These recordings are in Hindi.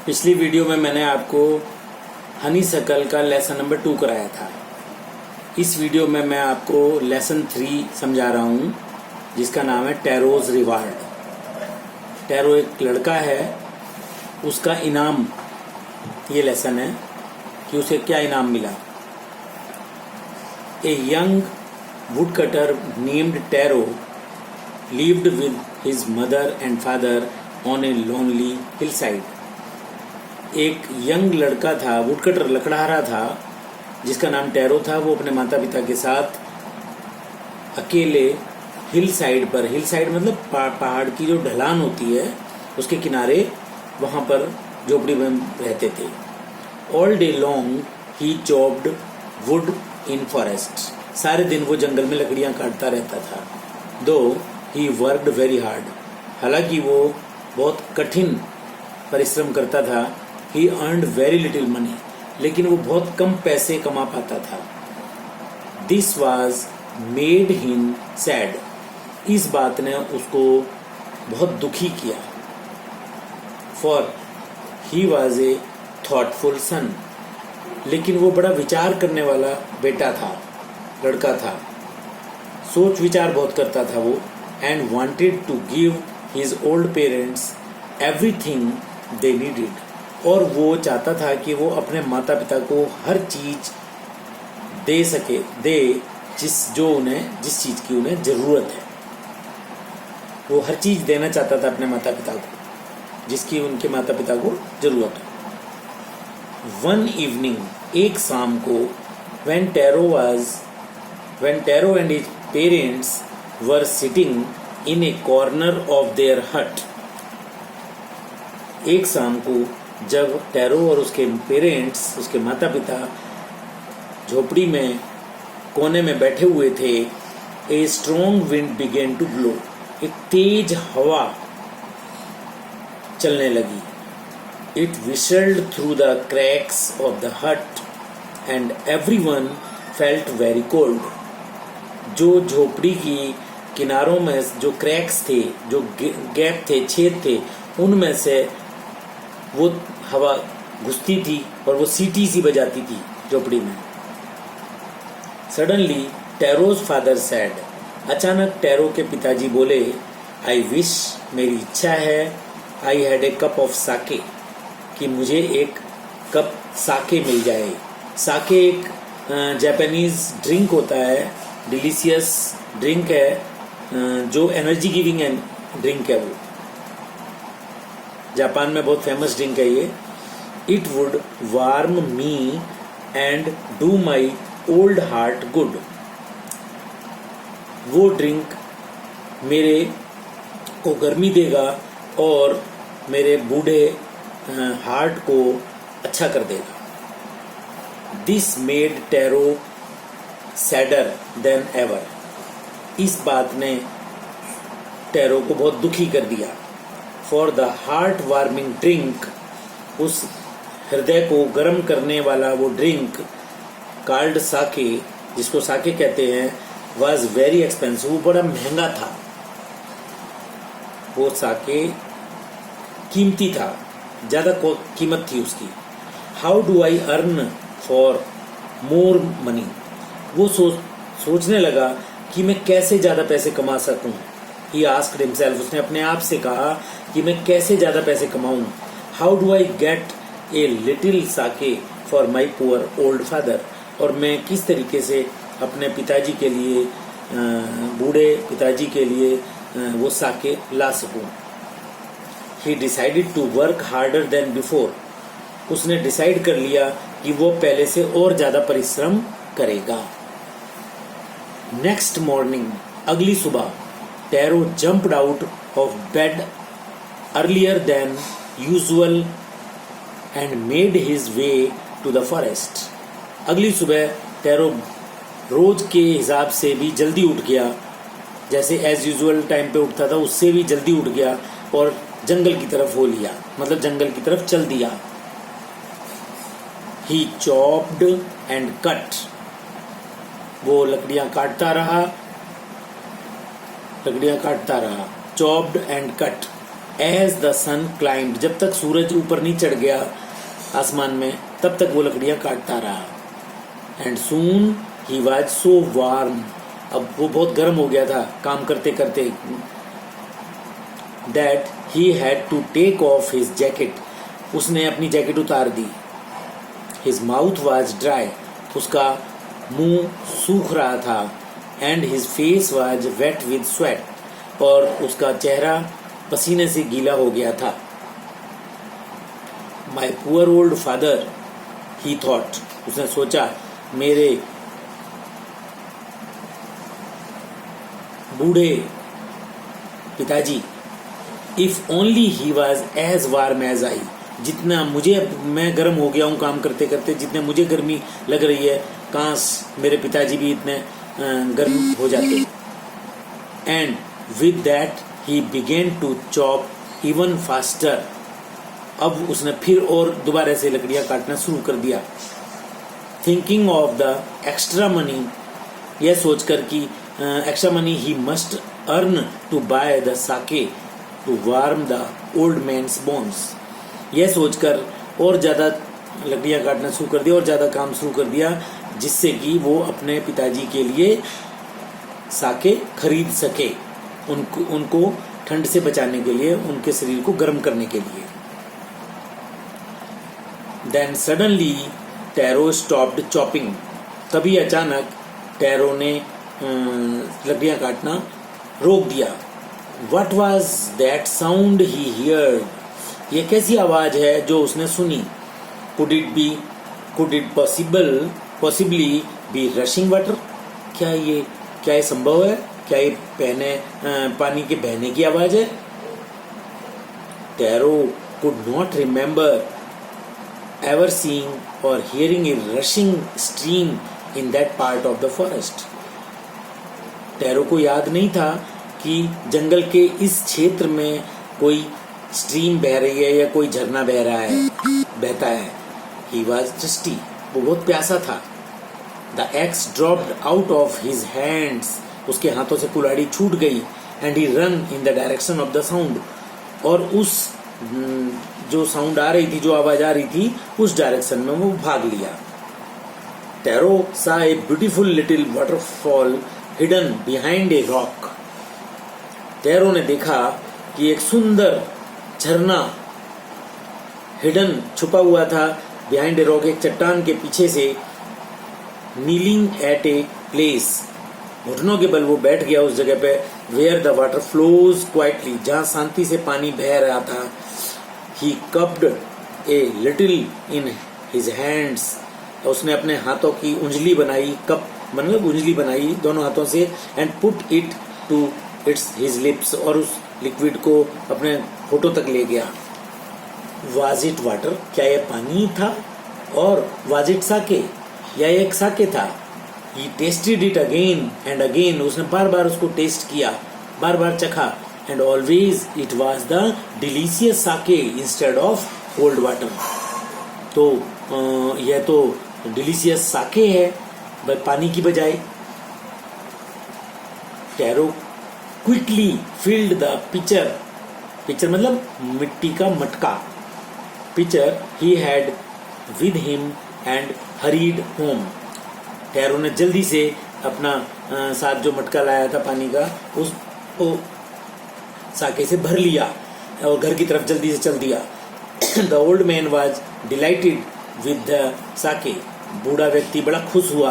पिछली वीडियो में मैंने आपको हनीसकल का लेसन नंबर 2 कराया था। इस वीडियो में मैं आपको लेसन 3 समझा रहा हूँ, जिसका नाम है टैरोज रिवार्ड। टैरो एक लड़का है, उसका इनाम ये लेसन है कि उसे क्या इनाम मिला। A young woodcutter named Taro lived with his mother and father on a lonely hillside. एक यंग लड़का था, वुडकटर लकड़हारा था, जिसका नाम टैरो था। वो अपने माता पिता के साथ अकेले हिल साइड पर, हिल साइड मतलब पहाड़ की जो ढलान होती है उसके किनारे, वहां पर झोपड़ी में रहते थे। All day long he chopped would in forest. सारे दिन वो जंगल में लकड़ियां काटता रहता था। दो ही वर्कड वेरी हार्ड, हालांकि वो बहुत कठिन परिश्रम करता था। He earned very little money, लेकिन वो बहुत कम पैसे कमा पाता था। This was made him sad, इस बात ने उसको बहुत दुखी किया। For he was a thoughtful son, लेकिन वो बड़ा विचार करने वाला बेटा था, लड़का था। सोच विचार बहुत करता था वो। And wanted to give his old parents everything they needed, और वो चाहता था कि वो अपने माता पिता को हर चीज दे जिस चीज की उन्हें जरूरत है। वो हर चीज देना चाहता था अपने माता पिता को, जिसकी उनके माता पिता को जरूरत है। वन इवनिंग, एक शाम को, when Taro and his parents were sitting in a corner of their hut. एक शाम को जब टैरो और उसके पेरेंट्स, उसके माता पिता झोपड़ी में कोने में बैठे हुए थे, a strong wind began to blow. एक तेज हवा चलने लगी। It whistled through the cracks of the hut and everyone felt very cold. जो झोपड़ी की किनारों में जो क्रैक्स थे, जो गैप थे, छेद थे, उनमें से वो हवा घुसती थी और वो सीटी सी बजाती थी झोपड़ी में। सडनली टैरोज फादर सैड, अचानक टैरो के पिताजी बोले, आई विश, मेरी इच्छा है, I had a cup of sake, कि मुझे एक कप साके मिल जाए। साके एक जापानीज ड्रिंक होता है, डिलीशियस ड्रिंक है, जो एनर्जी गिविंग ड्रिंक है। वो जापान में बहुत फेमस ड्रिंक है ये। It would warm me and do my old heart good. वो ड्रिंक मेरे को गर्मी देगा और मेरे बूढ़े हार्ट को अच्छा कर देगा। This made tarot sadder then ever, इस बात ने टैरो को बहुत दुखी कर दिया। For the heart warming drink, उस हृदय को गर्म करने वाला वो ड्रिंक, कॉल्ड साके, जिसको साके कहते हैं, वॉज वेरी एक्सपेंसिव, वो बड़ा महंगा था। वो साके कीमती था, ज्यादा कीमत थी उसकी। How do I earn for more money, वो सोचने लगा कि मैं कैसे ज्यादा पैसे कमा सकूं। ही आस्क्ड हिमसेल्फ, उसने अपने आप से कहा कि मैं कैसे ज्यादा पैसे कमाऊं। How do I get a little sake for my poor old father, और मैं किस तरीके से अपने पिताजी के लिए, बूढ़े पिताजी के लिए वो साके ला सकूं। He decided to work harder than before, उसने डिसाइड कर लिया कि वो पहले से और ज्यादा परिश्रम करेगा। नेक्स्ट मॉर्निंग, अगली सुबह, Taro jumped out of bed earlier than usual and made his way to the forest. अगली सुबह टैरो रोज के हिसाब से भी जल्दी उठ गया, जैसे एज यूजुअल टाइम पे उठता था उससे भी जल्दी उठ गया और जंगल की तरफ हो लिया, मतलब जंगल की तरफ चल दिया। ही चॉप्ड एंड कट, वो लकड़ियां काटता रहा, chopped and cut. As the sun climb, जब तक सूरज ऊपर नहीं चढ़ गया आसमान में तब तक वो लकड़ियां काटता रहा। And soon he was so warm, अब वो बहुत गर्म हो गया था काम करते करते, that he had to take off his jacket, उसने अपनी जैकेट उतार दी। हिज माउथ वॉज ड्राई, उसका मुंह सूख रहा था। And his face was wet with sweat, और उसका चेहरा पसीने से गीला हो गया था। My poor old father, he thought, उसने सोचा मेरे बूढ़े पिताजी, if only he was as warm as I, जितना मैं गर्म हो गया हूँ काम करते करते, जितने मुझे गर्मी लग रही है, काश मेरे पिताजी भी इतने गर्म हो जाते। And with that he began to chop even faster, अब उसने फिर और दोबारा से लकड़ियां काटना शुरू कर दिया। Thinking of the extra money, यह सोचकर कि extra money he must earn to buy the sake to warm the old man's bones, यह सोचकर और ज्यादा लकड़ियां काटना शुरू कर दिया और ज्यादा काम शुरू कर दिया, जिससे कि वो अपने पिताजी के लिए साके खरीद सके, उनको ठंड से बचाने के लिए, उनके शरीर को गर्म करने के लिए। Then suddenly Taro stopped chopping, तभी अचानक टैरो ने लकड़ियां काटना रोक दिया। What was that sound he heard, ये कैसी आवाज है जो उसने सुनी। Could it possibly be rushing water, क्या ये संभव है, क्या ये पानी के बहने की आवाज है। Tarot could not remember ever seeing or hearing a rushing stream in that part of the forest. Tarot को याद नहीं था कि जंगल के इस क्षेत्र में कोई स्ट्रीम बह रही है या कोई झरना बह रहा है, बहता है। He was thirsty, वो बहुत प्यासा था। The axe dropped out of his hands, उसके हाथों से कुल्हाड़ी छूट गई। And he ran in the direction of the sound, और उस जो साउंड आ रही थी, जो आवाज आ रही थी, उस डायरेक्शन में वो भाग लिया। Tarot saw a beautiful little waterfall hidden behind a rock. Tarot ने देखा कि एक सुंदर झरना हिडन छुपा हुआ था behind a rock, एक चट्टान के पीछे से। kneeling at a place, घुटनों के बल वो बैठ गया उस जगह पे। where the water flows quietly, जहाँ शांति से पानी बह रहा था। He cupped a little in his hands, उसने अपने हाथों की उंगली बनाई, कप मतलब उंगली बनाई दोनों हाथों से। and put it to his lips, और उस लिक्विड को अपने होठों तक ले गया। Was it water, क्या यह पानी था, और was it sake, या एक साके था। He tasted it again and again, उसने बार बार उसको टेस्ट किया, बार बार चखा। And always it was the delicious sake instead of cold water. तो यह तो delicious sake है पानी की बजाय। Taro quickly filled the pitcher, pitcher मतलब मिट्टी का मटका, pitcher he had with him and hurried home. Taro ने जल्दी से अपना साथ जो मटका लाया था पानी का, उसको साके से भर लिया और घर की तरफ जल्दी से चल दिया। The old man was delighted with the sake, बूढ़ा व्यक्ति बड़ा खुश हुआ,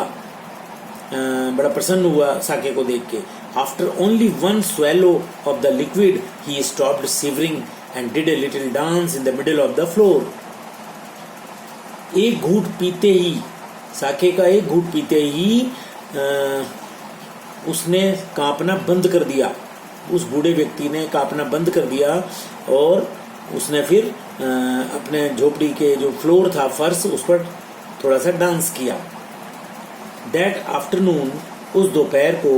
बड़ा प्रसन्न हुआ साके को देख के। After only one swallow of the liquid he stopped shivering and did a little dance in the middle of the floor. एक घूंट पीते ही, साके का एक घूंट पीते ही उसने कांपना बंद कर दिया, उस बूढ़े व्यक्ति ने कांपना बंद कर दिया, और उसने फिर अपने झोपड़ी के जो फ्लोर था, फर्श, उस पर थोड़ा सा डांस किया। दैट आफ्टरनून, उस दोपहर को,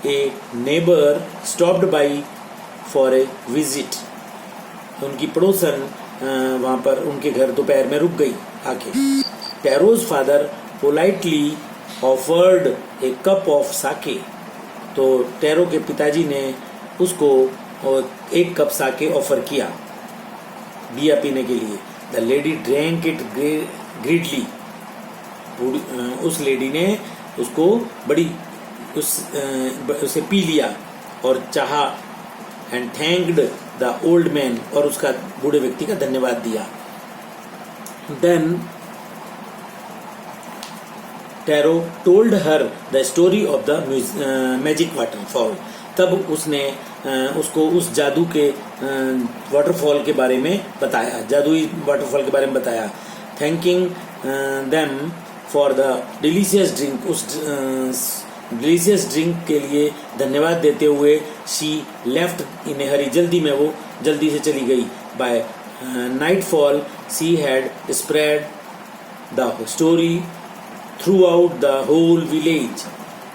a neighbour stopped by for a visit, उनकी पड़ोसन वहां पर उनके घर दोपहर में रुक गई आके। Taro's father politely offered a cup of sake, तो टैरो के पिताजी ने उसको और एक कप साके ऑफर किया दिया पीने के लिए। The lady drank it greedily, उस लेडी ने उसको बड़ी उसे पी लिया और चाहा। And thanked the old man, और उसका बूढ़े व्यक्ति का धन्यवाद दिया। Then Taro told her the story of the magic waterfall, तब उसने उसको उस जादू के वाटरफॉल के बारे में बताया, जादुई वाटरफॉल के बारे में बताया। Thanking them for the delicious drink, उस डिलीशियस ड्रिंक के लिए धन्यवाद देते हुए शी लेफ्ट इन ए हरी, जल्दी में वो जल्दी से चली गई। By nightfall she had spread the story throughout the whole village,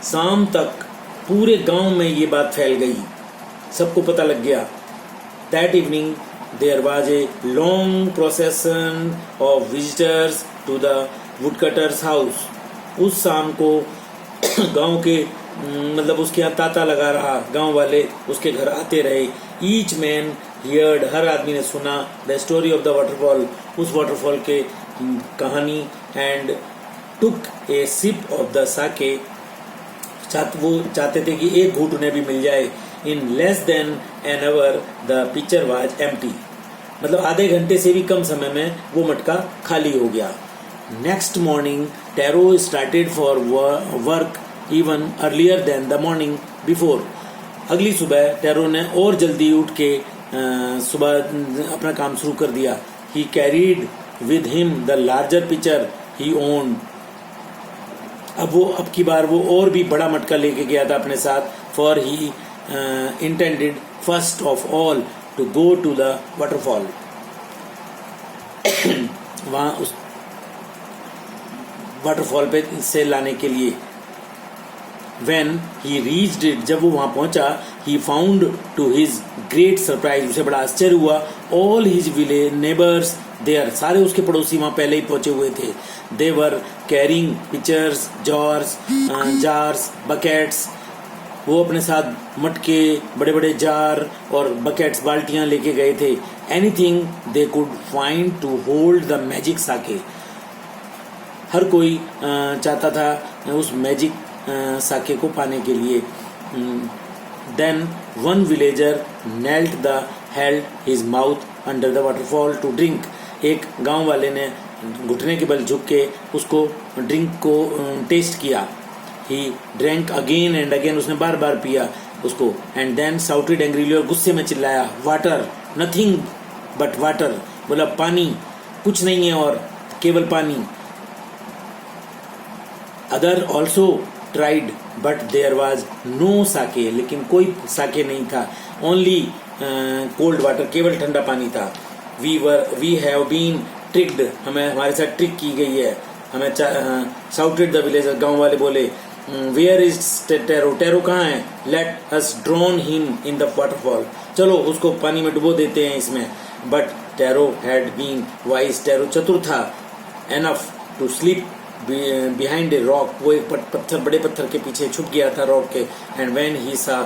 शाम तक पूरे गांव में ये बात फैल गई, सबको पता लग गया। That evening there was a long procession of visitors to the woodcutter's house, उस शाम को गांव के मतलब उसके यहाँ तांता लगा रहा, गांव वाले उसके घर आते रहे। ईच मैन हियर्ड, हर आदमी ने सुना the story of the waterfall, उस वाटरफॉल के कहानी। And took a sip of the sake, वो चाहते थे कि एक घूंट उन्हें भी मिल जाए। In less than an hour the picture was empty, मतलब आधे घंटे से भी कम समय में वो मटका खाली हो गया। Next morning Taro started for work even earlier than the morning before, अगली सुबह टैरो ने और जल्दी उठ के सुबह अपना काम शुरू कर दिया। He carried with him the larger picture he owned, अब की बार वो और भी बड़ा मटका लेके गया था अपने साथ। For he intended first of all to go to the waterfall, वहां उस वाटरफॉल पे से लाने के लिए। When he reached it, जब वो वहां पहुंचा, he found to his great surprise, उसे बड़ा आश्चर्य हुआ, all his village neighbors there, सारे उसके पड़ोसी वहां पहले ही पहुंचे हुए थे। They were carrying pitchers, jars, buckets, वो अपने साथ मटके, बड़े बड़े जार और बकेट्स, बाल्टियां लेके गए थे। Anything they could find to hold the magic sake, हर कोई चाहता था उस मैजिक साके को पाने के लिए। Then one villager knelt the held his mouth under the waterfall to drink, एक गांव वाले ने घुटने के बल झुक के उसको ड्रिंक को टेस्ट किया। He drank again and again, उसने बार बार पिया उसको। एंड देन साउटेड एंग्रीली, और गुस्से में चिल्लाया, वाटर, नथिंग बट वाटर, बोला पानी, कुछ नहीं है और केवल पानी। Other also tried but there was no sake, लेकिन कोई साके नहीं था। ओनली कोल्ड वाटर, केवल ठंडा पानी था। वी हैव बीन ट्रिक्ड, हमारे साथ ट्रिक की गई है, हमें साउटेड द विलेजर, गांव वाले बोले। वेयर इज टैरो, टैरो कहाँ है? Let us drown him in the waterfall, चलो उसको पानी में डुबो देते हैं इसमें। But Taro had been wise, Taro चतुर था। Enough to sleep behind a rock, वो एक पत्थर, बड़े पत्थर के पीछे छुप गया था रॉक के। एंड व्हेन ही सा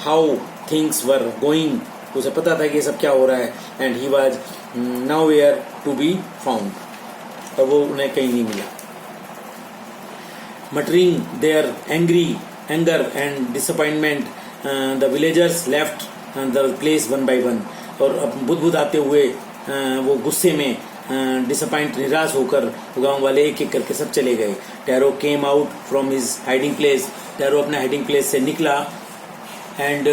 हाउ थिंग्स वर गोइंग, उसे पता था कि ये सब क्या हो रहा है। And he was nowhere to be found, और वो उन्हें कहीं नहीं मिला। Muttering their anger and disappointment, the villagers left the place one by one, और अब बुदबुद आते हुए वो गुस्से में डिसअपॉइंट, निराश होकर गांव वाले एक एक करके सब चले गए। Tarot came out from his hiding place, tarot अपने हाइडिंग प्लेस से निकला। एंड